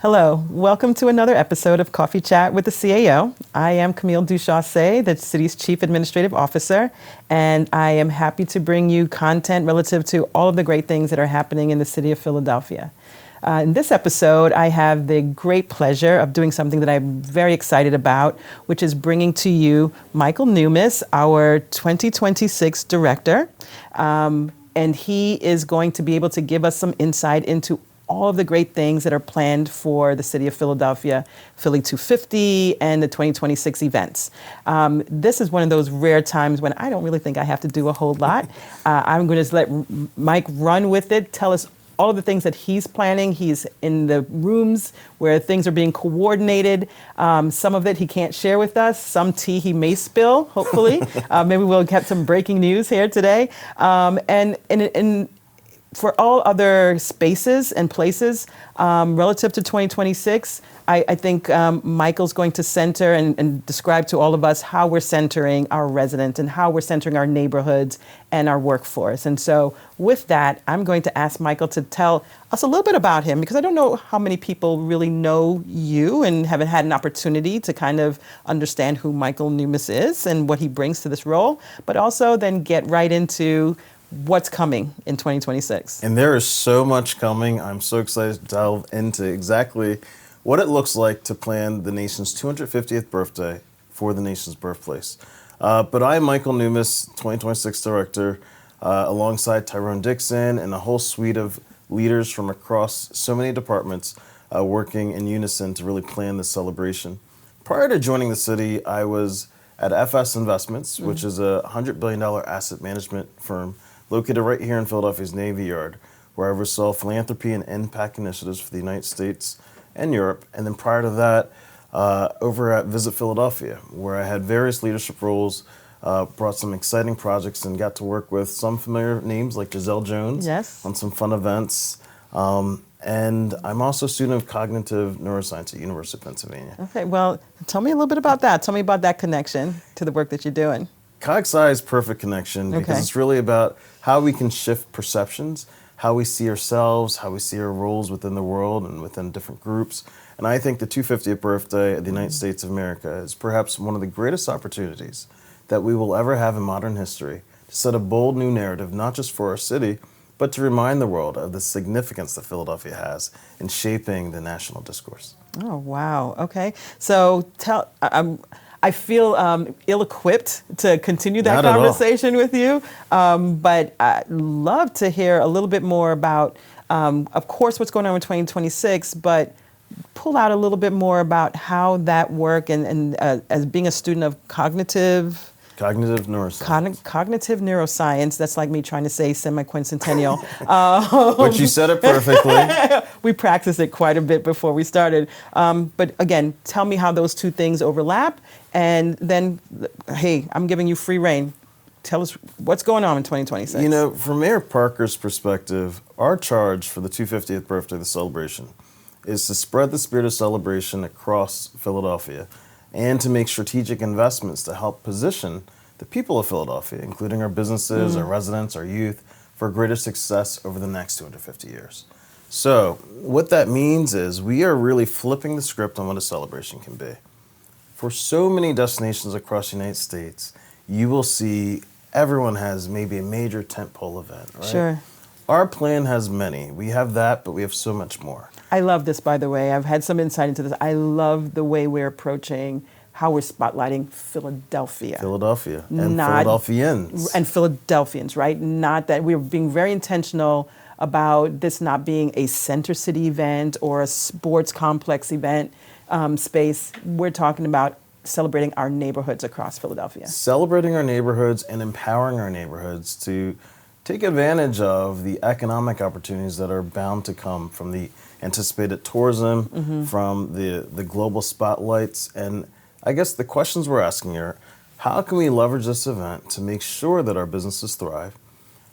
Hello, welcome to another episode of Coffee Chat with the CAO. I am Camille Duchaussee, the city's Chief Administrative Officer, and I am happy to bring you content relative to all of the great things that are happening in the city of Philadelphia. In this episode, I have the great pleasure of doing something that I'm very excited about, which is bringing to you Michael Newmuis, our 2026 director. And he is going to be able to give us some insight into all of the great things that are planned for the city of Philadelphia, Philly250, and the 2026 events. This is one of those rare times when I don't really think I have to do a whole lot. I'm going to let Mike run with it, tell us all of the things that he's planning. He's in the rooms where things are being coordinated. Some of it he can't share with us. Some tea he may spill, hopefully. Maybe we'll get some breaking news here today. And for all other spaces and places relative to 2026, I think Michael's going to center and describe to all of us how we're centering our residents and how we're centering our neighborhoods and our workforce. And so with that, I'm going to ask Michael to tell us a little bit about him, because I don't know how many people really know you and haven't had an opportunity to kind of understand who Michael Newmuis is and what he brings to this role, but also then get right into what's coming in 2026. And there is so much coming. I'm so excited to delve into exactly what it looks like to plan the nation's 250th birthday for the nation's birthplace. But I'm Michael Newmuis, 2026 director, alongside Tyrone Dixon and a whole suite of leaders from across so many departments working in unison to really plan this celebration. Prior to joining the city, I was at FS Investments, which is a $100 billion asset management firm located right here in Philadelphia's Navy Yard, where I oversaw philanthropy and impact initiatives for the United States and Europe. And then prior to that, over at Visit Philadelphia, where I had various leadership roles, brought some exciting projects and got to work with some familiar names like Giselle Jones Yes. on some fun events. And I'm also a student of cognitive neuroscience at University of Pennsylvania. Okay, well, tell me a little bit about that. Tell me about that connection to the work that you're doing. CogSci is perfect connection because it's really about how we can shift perceptions, how we see ourselves, how we see our roles within the world and within different groups. And I think the 250th birthday of the United States of America is perhaps one of the greatest opportunities that we will ever have in modern history to set a bold new narrative, not just for our city, but to remind the world of the significance that Philadelphia has in shaping the national discourse. Oh, wow. Okay. So I feel ill-equipped to continue that conversation with you, but I'd love to hear a little bit more about, of course, what's going on in 2026, but pull out a little bit more about how that work and as being a student of cognitive neuroscience. Cognitive neuroscience. That's like me trying to say semiquincentennial. But you said it perfectly. We practiced it quite a bit before we started. But again, tell me how those two things overlap. And then, hey, I'm giving you free rein. Tell us what's going on in 2026. You know, from Mayor Parker's perspective, our charge for the 250th birthday, the celebration, is to spread the spirit of celebration across Philadelphia and to make strategic investments to help position the people of Philadelphia, including our businesses, our residents, our youth, for greater success over the next 250 years. So what that means is we are really flipping the script on what a celebration can be. For so many destinations across the United States, you will see everyone has maybe a major tentpole event, right? Sure. Our plan has many. We have that, but we have so much more. I love this, by the way. I've had some insight into this. I love the way we're approaching how we're spotlighting Philadelphia. Philadelphia and Philadelphians. And Philadelphians, right? Not that we're being very intentional about this not being a center city event or a sports complex event space. We're talking about celebrating our neighborhoods across Philadelphia. Celebrating our neighborhoods and empowering our neighborhoods to take advantage of the economic opportunities that are bound to come from the anticipated tourism, from the global spotlights. And I guess the questions we're asking are, how can we leverage this event to make sure that our businesses thrive?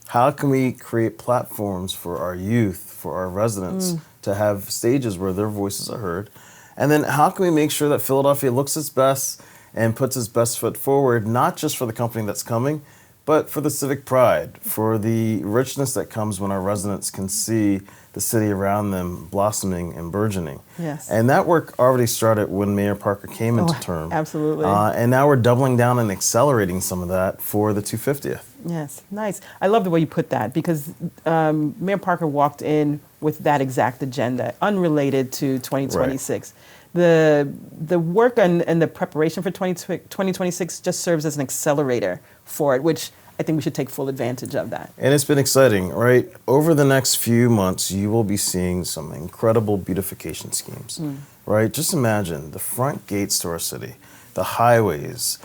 How can we create platforms for our youth, for our residents to have stages where their voices are heard? And then how can we make sure that Philadelphia looks its best and puts its best foot forward, not just for the company that's coming, but for the civic pride, for the richness that comes when our residents can see the city around them blossoming and burgeoning. Yes. And that work already started when Mayor Parker came into term. Absolutely. And now we're doubling down and accelerating some of that for the 250th. Yes, nice. I love the way you put that because Mayor Parker walked in with that exact agenda, unrelated to 2026. Right. The work and the preparation for 2026 just serves as an accelerator for it, which I think we should take full advantage of that. And it's been exciting, right? Over the next few months, you will be seeing some incredible beautification schemes, right? Just imagine the front gates to our city, the highways,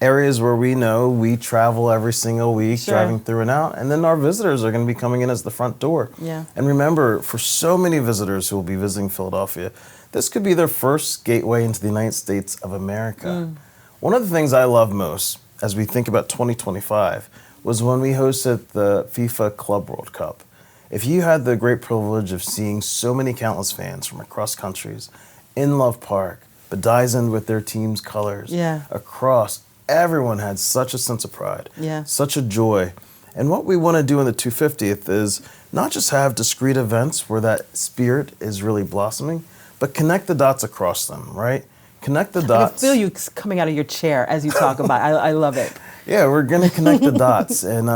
areas where we know we travel every single week, sure. driving through and out, and then our visitors are going to be coming in as the front door. Yeah. And remember, for so many visitors who will be visiting Philadelphia, this could be their first gateway into the United States of America. One of the things I love most as we think about 2025 was when we hosted the FIFA Club World Cup. If you had the great privilege of seeing so many countless fans from across countries in Love Park, bedizened with their team's colors, across, everyone had such a sense of pride, such a joy. And what we want to do in the 250th is not just have discrete events where that spirit is really blossoming, but connect the dots across them, right? Connect the dots. I can feel you coming out of your chair as you talk about it. I love it. Yeah, we're going to connect the dots and,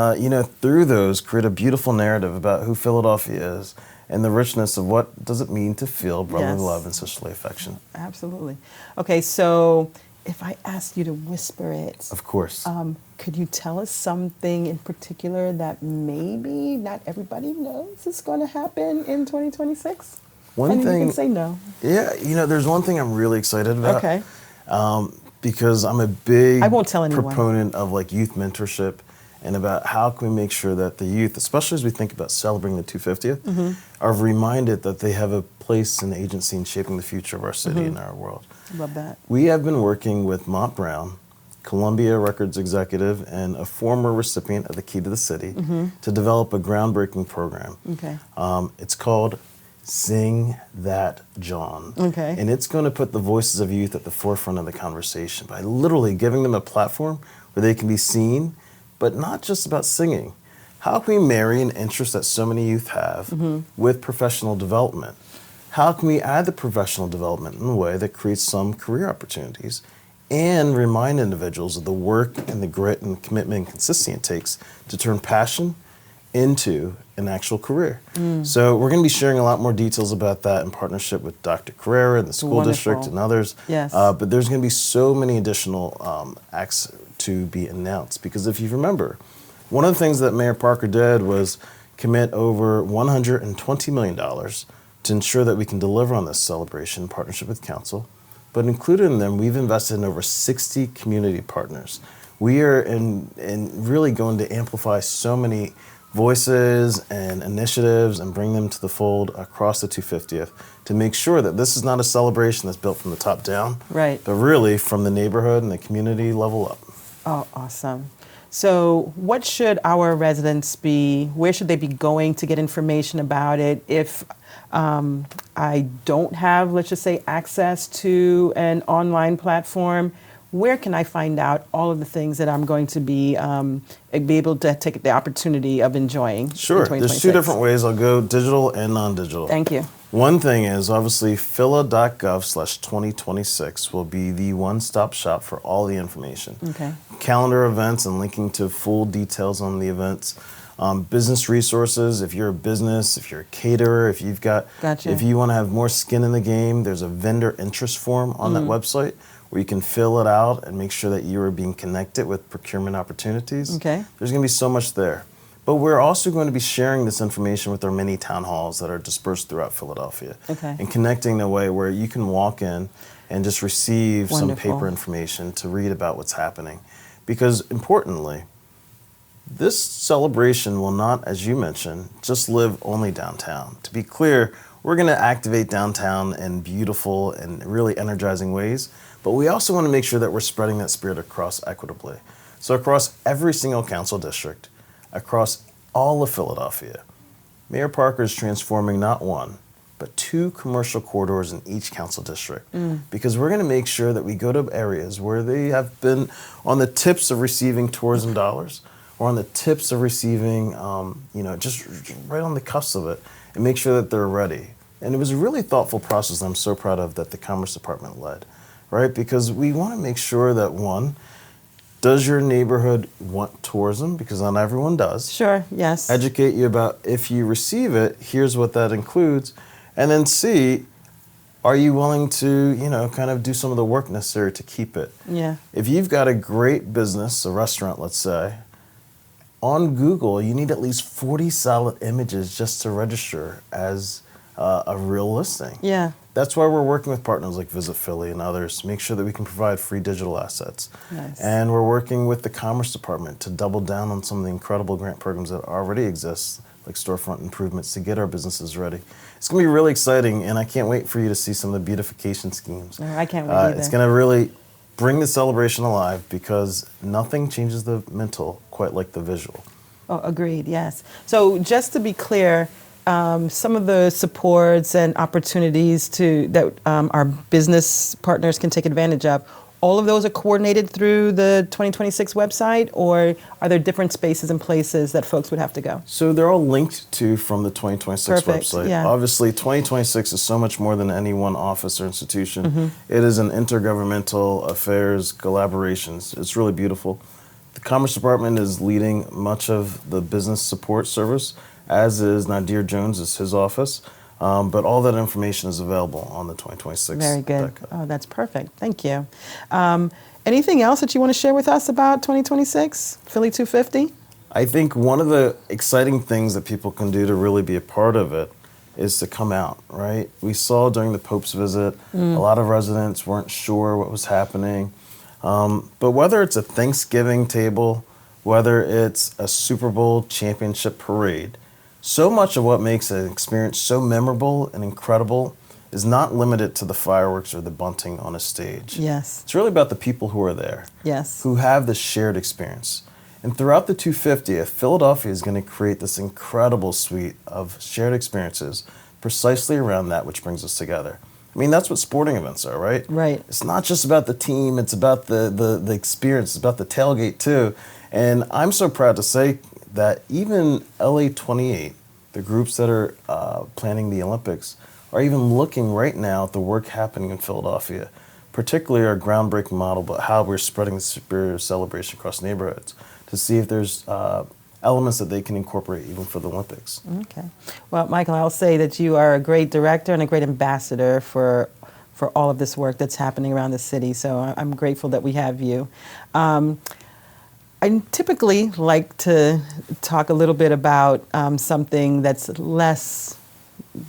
through those, create a beautiful narrative about who Philadelphia is and the richness of what does it mean to feel brotherly love and sisterly affection. Absolutely. Okay, so if I asked you to whisper it. Of course. Could you tell us something in particular that maybe not everybody knows is going to happen in 2026? One thing, you can say no. Yeah, there's one thing I'm really excited about. Okay. Because I'm a big I won't tell anyone. proponent of youth mentorship and about how can we make sure that the youth, especially as we think about celebrating the 250th, are reminded that they have a place and agency in shaping the future of our city and our world. Love that. We have been working with Mont Brown, Columbia Records executive, and a former recipient of the Key to the City to develop a groundbreaking program. Okay. It's called Sing That John. Okay. And it's going to put the voices of youth at the forefront of the conversation by literally giving them a platform where they can be seen, but not just about singing. How can we marry an interest that so many youth have with professional development? How can we add the professional development in a way that creates some career opportunities and remind individuals of the work and the grit and commitment and consistency it takes to turn passion into an actual career? So we're going to be sharing a lot more details about that in partnership with Dr. Carrera and the school district and others. Yes. But there's going to be so many additional acts to be announced. Because if you remember, one of the things that Mayor Parker did was commit over $120 million to ensure that we can deliver on this celebration in partnership with council. But included in them, we've invested in over 60 community partners. We are in really going to amplify so many voices and initiatives and bring them to the fold across the 250th to make sure that this is not a celebration that's built from the top down, right, but really from the neighborhood and the community level up. Oh, awesome. So what should our residents where should they be going to get information about it? If I don't have, let's just say, access to an online platform, where can I find out all of the things that I'm going to be able to take the opportunity of enjoying? Sure. There's two different ways. I'll go digital and non-digital. Thank you. One thing is obviously phila.gov/2026 will be the one-stop shop for all the information. Okay. Calendar events and linking to full details on the events. Business resources, if you're a business, if you're a caterer, if you've got, if you want to have more skin in the game, there's a vendor interest form on that website where you can fill it out and make sure that you are being connected with procurement opportunities. Okay. There's going to be so much there. But we're also going to be sharing this information with our many town halls that are dispersed throughout Philadelphia. Okay. And connecting in a way where you can walk in and just receive Wonderful. some paper information to read about what's happening. Because importantly, this celebration will not, as you mentioned, just live only downtown. To be clear, we're going to activate downtown in beautiful and really energizing ways, but we also want to make sure that we're spreading that spirit across equitably. So across every single council district, across all of Philadelphia, Mayor Parker is transforming not one, but 2 commercial corridors in each council district. Because we're going to make sure that we go to areas where they have been on the tips of receiving tourism dollars, or on the tips of receiving, just right on the cusp of it, and make sure that they're ready. And it was a really thoughtful process I'm so proud of that the Commerce Department led, right? Because we want to make sure that, one, does your neighborhood want tourism? Because not everyone does. Sure, yes. Educate you about, if you receive it, here's what that includes. And then C, are you willing to, kind of do some of the work necessary to keep it? Yeah. If you've got a great business, a restaurant, let's say, on Google, you need at least 40 solid images just to register as a real listing. Yeah. That's why we're working with partners like Visit Philly and others to make sure that we can provide free digital assets. Nice. And we're working with the Commerce Department to double down on some of the incredible grant programs that already exist, like storefront improvements, to get our businesses ready. It's going to be really exciting, and I can't wait for you to see some of the beautification schemes. I can't wait either. It's going to really bring the celebration alive, because nothing changes the mental quite like the visual. Oh, agreed, yes. So just to be clear, some of the supports and opportunities that our business partners can take advantage of, all of those are coordinated through the 2026 website, or are there different spaces and places that folks would have to go? So they're all linked to from the 2026 Perfect, website. yeah. Obviously, 2026 is so much more than any one office or institution. It is an intergovernmental affairs collaborations. It's really beautiful. The Commerce Department is leading much of the business support service, as is Nadir Jones, is his office. But all that information is available on the 2026. Very good. Oh, that's perfect. Thank you. Anything else that you want to share with us about 2026, Philly250? I think one of the exciting things that people can do to really be a part of it is to come out, right? We saw during the Pope's visit, a lot of residents weren't sure what was happening. But whether it's a Thanksgiving table, whether it's a Super Bowl championship parade, so much of what makes an experience so memorable and incredible is not limited to the fireworks or the bunting on a stage. Yes. It's really about the people who are there, Yes. who have this shared experience. And throughout the 250th, Philadelphia is going to create this incredible suite of shared experiences precisely around that which brings us together. I mean, that's what sporting events are, right? Right. It's not just about the team, it's about the experience, it's about the tailgate too. And I'm so proud to say that even LA 28, the groups that are planning the Olympics, are even looking right now at the work happening in Philadelphia, particularly our groundbreaking model, but how we're spreading the superior celebration across neighborhoods to see if there's elements that they can incorporate even for the Olympics. Okay. Well, Michael, I'll say that you are a great director and a great ambassador for all of this work that's happening around the city, so I'm grateful that we have you. I typically like to talk a little bit about something that's less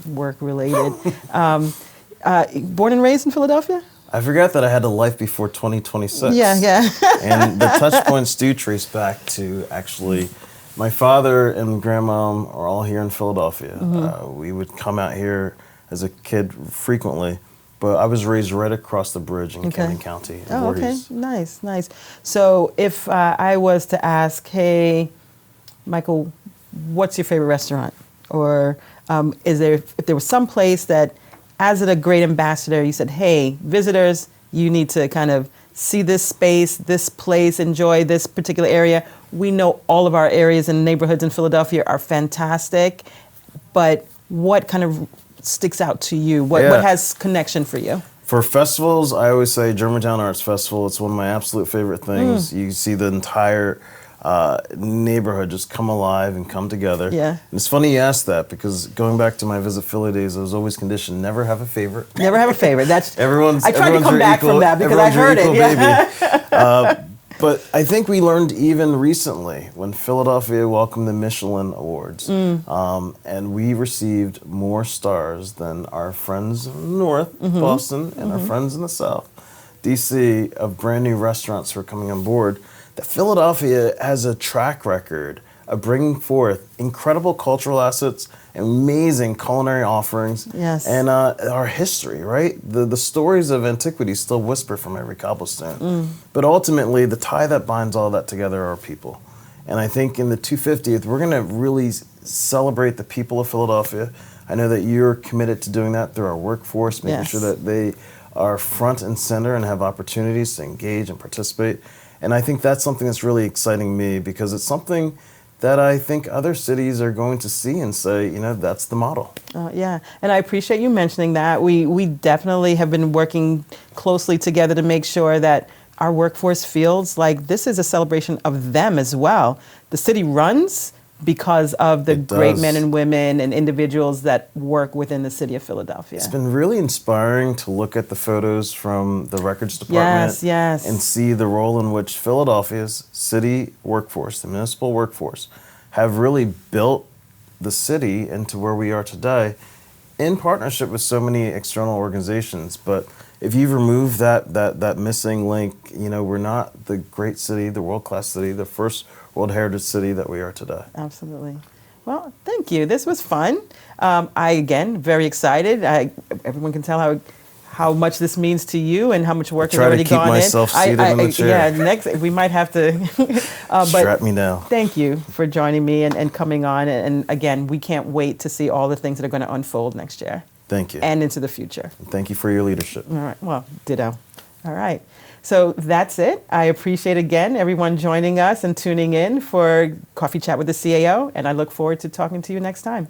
work-related. Born and raised in Philadelphia? I forgot that I had a life before 2026. Yeah. And the touch points do trace back to actually my father and grandma are all here in Philadelphia. We would come out here as a kid frequently, but I was raised right across the bridge in Camille County. Oh, okay. Nice. So if I was to ask, hey, Michael, what's your favorite restaurant? Or if there was some place that, as a great ambassador, you said, hey, visitors, you need to kind of see this space, this place, enjoy this particular area. We know all of our areas and neighborhoods in Philadelphia are fantastic, but what kind of sticks out to you? What has connection for you? For festivals, I always say Germantown Arts Festival. It's one of my absolute favorite things. You see the entire neighborhood just come alive and come together. Yeah. And it's funny you asked that, because going back to my Visit Philly days, I was always conditioned never have a favorite. Never have a favorite. That's I tried to come back from that because I heard it. Yeah. But I think we learned even recently when Philadelphia welcomed the Michelin Awards, and we received more stars than our friends in the North, Boston, and our friends in the South, DC, of brand new restaurants who are coming on board. That Philadelphia has a track record of bringing forth incredible cultural assets, amazing culinary offerings, and our history, right? The stories of antiquity still whisper from every cobblestone. But ultimately, the tie that binds all that together are people. And I think in the 250th, we're going to really celebrate the people of Philadelphia. I know that you're committed to doing that through our workforce, making sure that they are front and center and have opportunities to engage and participate. And I think that's something that's really exciting me because it's something that I think other cities are going to see and say, that's the model. Yeah, and I appreciate you mentioning that. We definitely have been working closely together to make sure that our workforce feels like this is a celebration of them as well. The city runs because of the great men and women and individuals that work within the city of Philadelphia. It's been really inspiring to look at the photos from the records department and see the role in which Philadelphia's city workforce, the municipal workforce, have really built the city into where we are today in partnership with so many external organizations. But if you remove that missing link, we're not the great city, the world-class city, the first World Heritage City that we are today. Absolutely. Well, thank you. This was fun. Again, very excited. Everyone can tell how much this means to you and how much work has already gone in. Try to keep myself seated in the chair. Yeah, next we might have to. Strap me now. Thank you for joining me and coming on. And again, we can't wait to see all the things that are going to unfold next year. Thank you. And into the future. Thank you for your leadership. All right. Well, ditto. All right. So that's it. I appreciate again everyone joining us and tuning in for Coffee Chat with the CAO, and I look forward to talking to you next time.